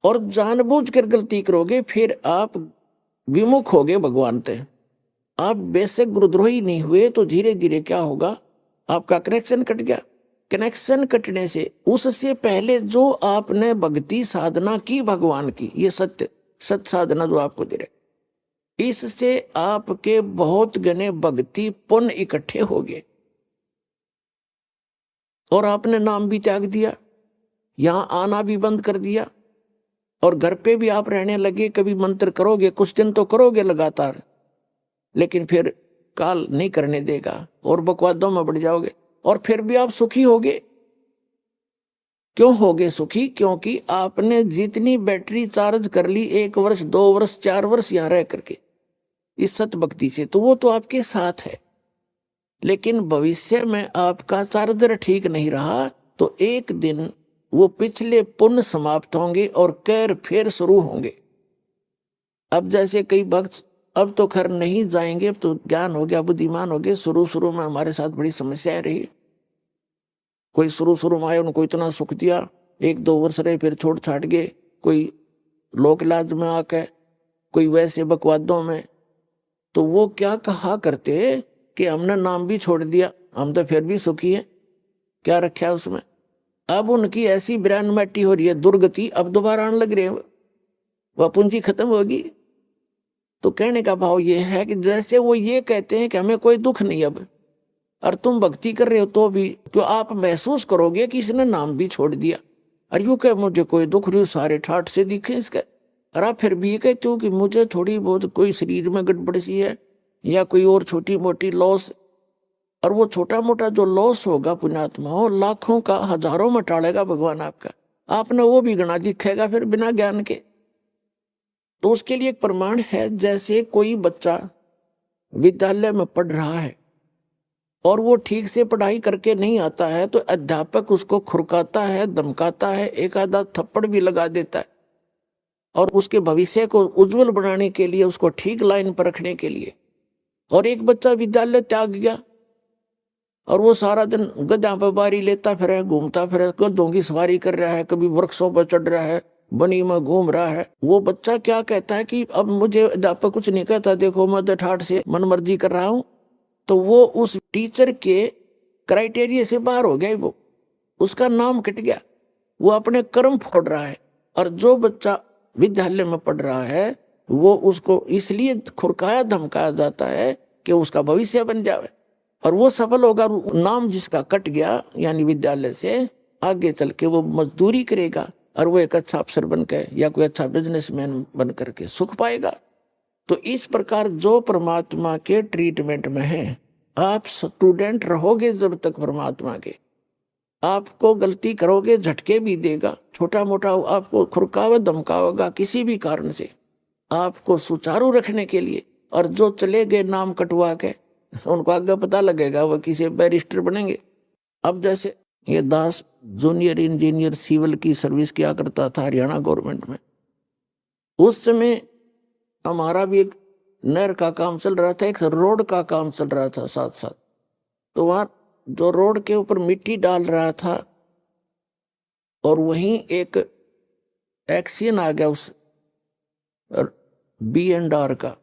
और जानबूझकर गलती करोगे फिर आप विमुख होगे भगवान से। आप बेशक गुरुद्रोही नहीं हुए तो धीरे धीरे क्या होगा, आपका कनेक्शन कट गया। कनेक्शन कटने से उससे पहले जो आपने भक्ति साधना की भगवान की, ये सत्य साधना जो आपको दे रहे, इससे आपके बहुत गने भक्ति पुण्य इकट्ठे हो गए और आपने नाम भी त्याग दिया, यहां आना भी बंद कर दिया, और घर पे भी आप रहने लगे। कभी मंत्र करोगे, कुछ दिन तो करोगे लगातार, लेकिन फिर काल नहीं करने देगा और बकवादों में बढ़ जाओगे, और फिर भी आप सुखी होगे। क्यों होगे सुखी? क्योंकि आपने जितनी बैटरी चार्ज कर ली 1 वर्ष 2 वर्ष 4 वर्ष यहां रह करके इस सत भक्ति से, तो वो तो आपके साथ है। लेकिन भविष्य में आपका चार्जर ठीक नहीं रहा तो एक दिन वो पिछले पुण्य समाप्त होंगे और कैर फिर शुरू होंगे। अब जैसे कई भक्त अब तो खैर नहीं जाएंगे, अब तो ज्ञान हो गया, बुद्धिमान हो गए। शुरू में हमारे साथ बड़ी समस्याएं रही। कोई शुरू में आए, उनको इतना सुख दिया, 1-2 वर्ष रहे, फिर छोड़ छाट गए। कोई लोक इलाज में आके, कोई वैसे बकवादों में। तो वो क्या कहा करते कि हमने नाम भी छोड़ दिया, हम तो फिर भी सुखी हैं, क्या रखा है उसमें। अब उनकी ऐसी ब्रांड मैटी हो रही है, दुर्गति, अब दोबारा आने लग रहे हैं, वह पूंजी खत्म होगी। तो कहने का भाव ये है कि जैसे वो ये कहते हैं कि हमें कोई दुख नहीं अब, और तुम भक्ति कर रहे हो तो भी क्यों आप महसूस करोगे कि इसने नाम भी छोड़ दिया, और यूं कह मुझे कोई दुख नहीं, सारे ठाठ से दिखे इसका। और आप फिर भी ये कहते हो कि मुझे थोड़ी बहुत कोई शरीर में गड़बड़ सी है या कोई और छोटी मोटी लॉस, और वो छोटा मोटा जो लॉस होगा पुण्यात्मा हो, लाखों का हजारों में टालेगा भगवान आपका, आपने वो भी गणा दिखेगा फिर बिना ज्ञान के। तो उसके लिए एक प्रमाण है, जैसे कोई बच्चा विद्यालय में पढ़ रहा है और वो ठीक से पढ़ाई करके नहीं आता है, तो अध्यापक उसको खुरकाता है, धमकाता है, एक आधा थप्पड़ भी लगा देता है, और उसके भविष्य को उज्जवल बनाने के लिए, उसको ठीक लाइन पर रखने के लिए। और एक बच्चा विद्यालय त्याग गया और वो सारा दिन गधा पर बारी लेता फिर, घूमता फिर, गधों की सवारी कर रहा है, कभी वृक्षों पर चढ़ रहा है, बनी में घूम रहा है। वो बच्चा क्या कहता है कि अब मुझे अध्यापक कुछ नहीं कहता, देखो मैं तो ठाठ से मनमर्जी कर रहा हूं। तो वो उस टीचर के क्राइटेरिया से बाहर हो गया, वो उसका नाम कट गया, वो अपने कर्म फोड़ रहा है। और जो बच्चा विद्यालय में पढ़ रहा है वो उसको इसलिए खुरकाया धमकाया जाता है कि उसका भविष्य बन जाए, और वो सफल होगा। नाम जिसका कट गया यानी विद्यालय से, आगे चल के वो मजदूरी करेगा और वो एक अच्छा अफसर बनकर या कोई अच्छा बिजनेसमैन बन करके सुख पाएगा। तो इस प्रकार जो परमात्मा के ट्रीटमेंट में है, आप स्टूडेंट रहोगे जब तक परमात्मा के, आपको गलती करोगे झटके भी देगा, छोटा मोटा आपको खुरकावे धमकावेगा किसी भी कारण से, आपको सुचारू रखने के लिए। और जो चले गए नाम कटवा के, उनको आगे पता लगेगा वो किसी बैरिस्टर बनेंगे। अब जैसे ये दास जूनियर इंजीनियर सिविल की सर्विस किया करता था हरियाणा गवर्नमेंट में, उस समय हमारा भी एक नहर का काम चल रहा था, एक रोड का काम चल रहा था साथ साथ। तो वहां जो रोड के ऊपर मिट्टी डाल रहा था, और वहीं एक एक्सीडेंट आ गया उस B&R का,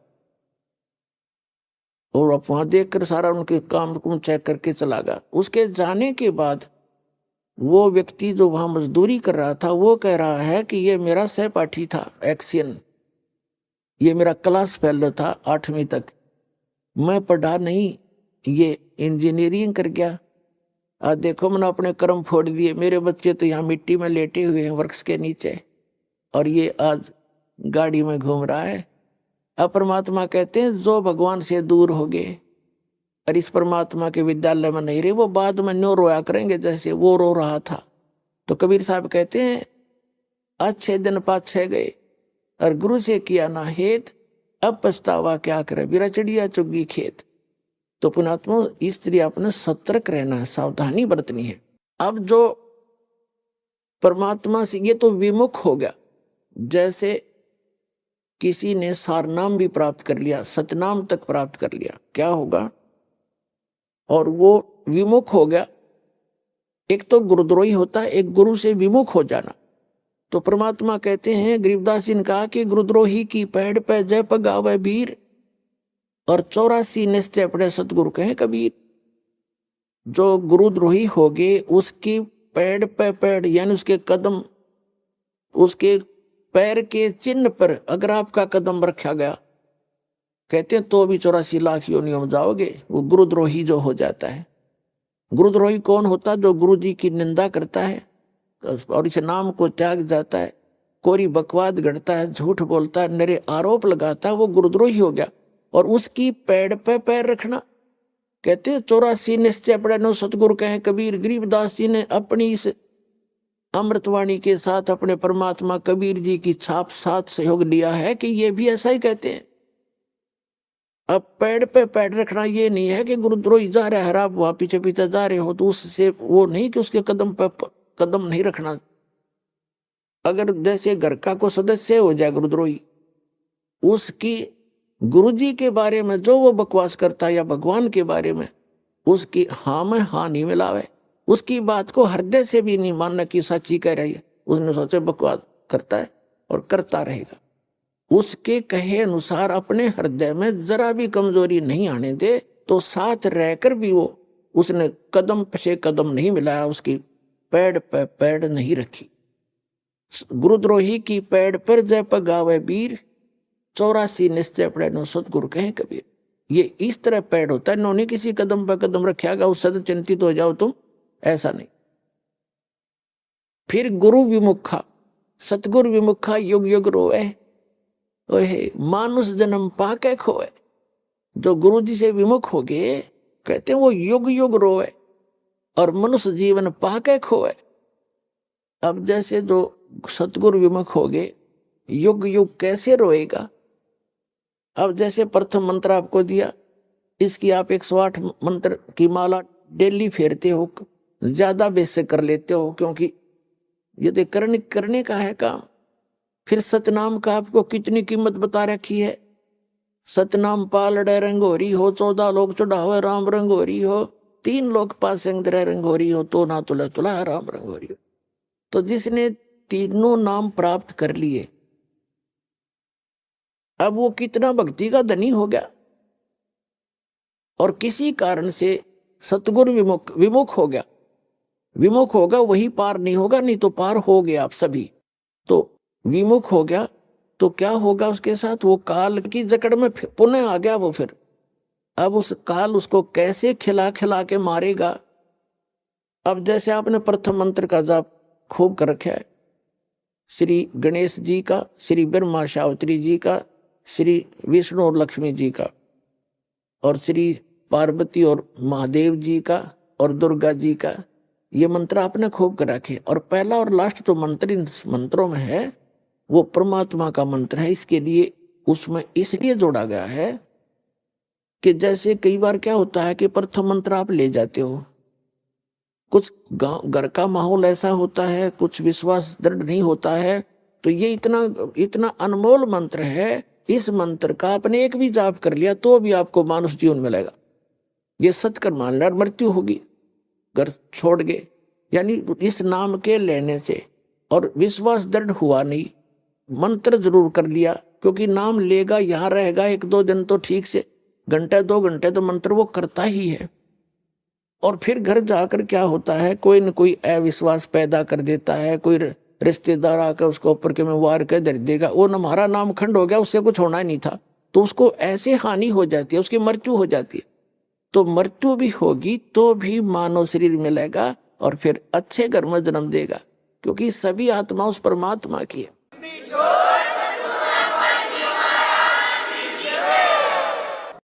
और अब वहां देखकर सारा उनके काम को चेक करके चला गया। उसके जाने के बाद वो व्यक्ति जो वहां मजदूरी कर रहा था, वो कह रहा है कि ये मेरा सहपाठी था एक्सीडेंट, ये मेरा क्लास फेलो था 8वीं तक, मैं पढ़ा नहीं, ये इंजीनियरिंग कर गया। आज देखो मैंने अपने कर्म फोड़ दिए, मेरे बच्चे तो यहाँ मिट्टी में लेटे हुए हैं वृक्ष के नीचे, और ये आज गाड़ी में घूम रहा है। अब परमात्मा कहते हैं जो भगवान से दूर हो गए और इस परमात्मा के विद्यालय में नहीं रहे, वो बाद में न्यो रोया करेंगे जैसे वो रो रहा था। तो कबीर साहब कहते हैं अच्छे दिन पाछे गए और गुरु से किया ना हेत, अब पछतावा क्या करे, बिरा चिड़िया चुगी खेत। तो पुणात्मा इसलिए अपने सतर्क रहना है, सावधानी बरतनी है। अब जो परमात्मा से ये तो विमुख हो गया, जैसे किसी ने सारनाम भी प्राप्त कर लिया, सतनाम तक प्राप्त कर लिया, क्या होगा, और वो विमुख हो गया। एक तो गुरुद्रोही होता है, एक गुरु से विमुख हो जाना। तो परमात्मा कहते हैं, गरीबदास जी ने कहा कि गुरुद्रोही की पैड़ पे जय पगावे वीर, और 84 निश्चय अपने सतगुरु कहें कबीर। जो गुरुद्रोही हो गए उसकी पैड़ पे पैड़ यानी उसके कदम, उसके पैर के चिन्ह पर अगर आपका कदम रखा गया, कहते हैं तो भी 84 लाख योनियों में जाओगे, वो गुरुद्रोही जो हो जाता है। गुरुद्रोही कौन होता? जो गुरु जी की निंदा करता है और इस नाम को त्याग जाता है, कोरी बकवाद गढ़ता है, झूठ बोलता है, नरे आरोप लगाता है, वो गुरुद्रोही हो गया। और उसकी पैड़ पे पैर रखना, कहते हैं 84 निश्चय पड़े नो सतगुरु कहें कबीर। गरीबदास जी ने अपनी इस अमृतवाणी के साथ अपने परमात्मा कबीर जी की छाप साथ सहयोग लिया है कि ये भी ऐसा ही कहते हैं। अब पैड़ पे पैड़ रखना ये नहीं है कि गुरुद्रोही जा रहा है, आप वहां पीछे पीछे जा रहे हो तो उससे वो नहीं कि उसके कदम पे कदम नहीं रखना। अगर जैसे घर का को सदस्य हो जाए गुरुद्रोही, उसकी गुरुजी के बारे में जो वो बकवास करता है या भगवान के बारे में, उसकी हाँ में हाँ नहीं मिलावे, उसकी बात को हृदय से भी नहीं मानना कि सच्ची कह रही है, उसने सोचे बकवास करता है और करता रहेगा। उसके कहे अनुसार अपने हृदय में जरा भी कमजोरी नहीं आने दे, तो साथ रहकर भी वो उसने कदम पे कदम नहीं मिलाया, उसकी पैड़ पे पैड़ नहीं रखी। गुरुद्रोही की पैड़ पर जय पगावे वीर, 84 निश्चय पड़े नो सतगुरु कहे कबीर। ये इस तरह पैड़ होता है, इन्होंने किसी कदम पर कदम रखेगा उससे तो चिंतित हो जाओ तुम, ऐसा नहीं। फिर गुरु विमुखा, सतगुरु विमुखा युग युग रोए, ओहे मानुष जन्म पाके खोए। जो गुरु जी से विमुख हो गए कहते हैं वो युग युग रोए और मनुष्य जीवन पाके खोए। अब जैसे जो सतगुरु विमुख हो गए युग युग कैसे रोएगा। अब जैसे प्रथम मंत्र आपको दिया, इसकी आप 108 मंत्र की माला डेली फेरते हो, ज्यादा बेस से कर लेते हो, क्योंकि ये तो करने का है काम। फिर सतनाम का आपको कितनी कीमत बता रखी है। सतनाम पाल डे रंगोरी हो, 14 लोग चढ़ावे राम रंगोरी हो, 3 लोग पास रंगोरी हो, तो ना तुला तुला राम रंगोरी हो। तो जिसने तीनों नाम प्राप्त कर लिए अब वो कितना भक्ति का धनी हो गया। और किसी कारण से सतगुरु विमुख हो गया, विमुख होगा वही पार नहीं होगा, नहीं तो पार हो गया आप सभी। तो विमुख हो गया तो क्या होगा उसके साथ, वो काल की जकड़ में पुनः आ गया वो। फिर अब उस काल उसको कैसे खिला खिला के मारेगा। अब जैसे आपने प्रथम मंत्र का जाप खूब कर रखा है, श्री गणेश जी का, श्री ब्रह्मा सावित्री जी का, श्री विष्णु और लक्ष्मी जी का, और श्री पार्वती और महादेव जी का, और दुर्गा जी का, ये मंत्र आपने खूब कर रखे। और पहला और लास्ट तो मंत्र इन मंत्रों में है वो परमात्मा का मंत्र है। इसके लिए उसमें इसलिए जोड़ा गया है कि जैसे कई बार क्या होता है कि प्रथम मंत्र आप ले जाते हो, कुछ गांव घर का माहौल ऐसा होता है, कुछ विश्वास दृढ़ नहीं होता है, तो ये इतना अनमोल मंत्र है, इस मंत्र का आपने एक भी जाप कर लिया तो भी आपको मानुष जीवन मिलेगा। ये सच कर मान लिया, मृत्यु होगी घर छोड़ गए, यानी इस नाम के लेने से और विश्वास दृढ़ हुआ नहीं, मंत्र जरूर कर लिया, क्योंकि नाम लेगा यहाँ रहेगा 1-2 दिन तो ठीक से, घंटे 2 घंटे तो मंत्र वो करता ही है। और फिर घर जाकर क्या होता है, कोई न कोई अविश्वास पैदा कर देता है, कोई रिश्तेदार आकर उसको ऊपर के में वार कर धर देगा, वो न हमारा नाम खंड हो गया, उससे कुछ होना ही नहीं था, तो उसको ऐसे हानि हो जाती है, उसकी मृत्यु हो जाती है। तो मृत्यु भी होगी तो भी मानव शरीर मिलेगा और फिर अच्छे घर में जन्म देगा, क्योंकि सभी आत्मा उस परमात्मा की है।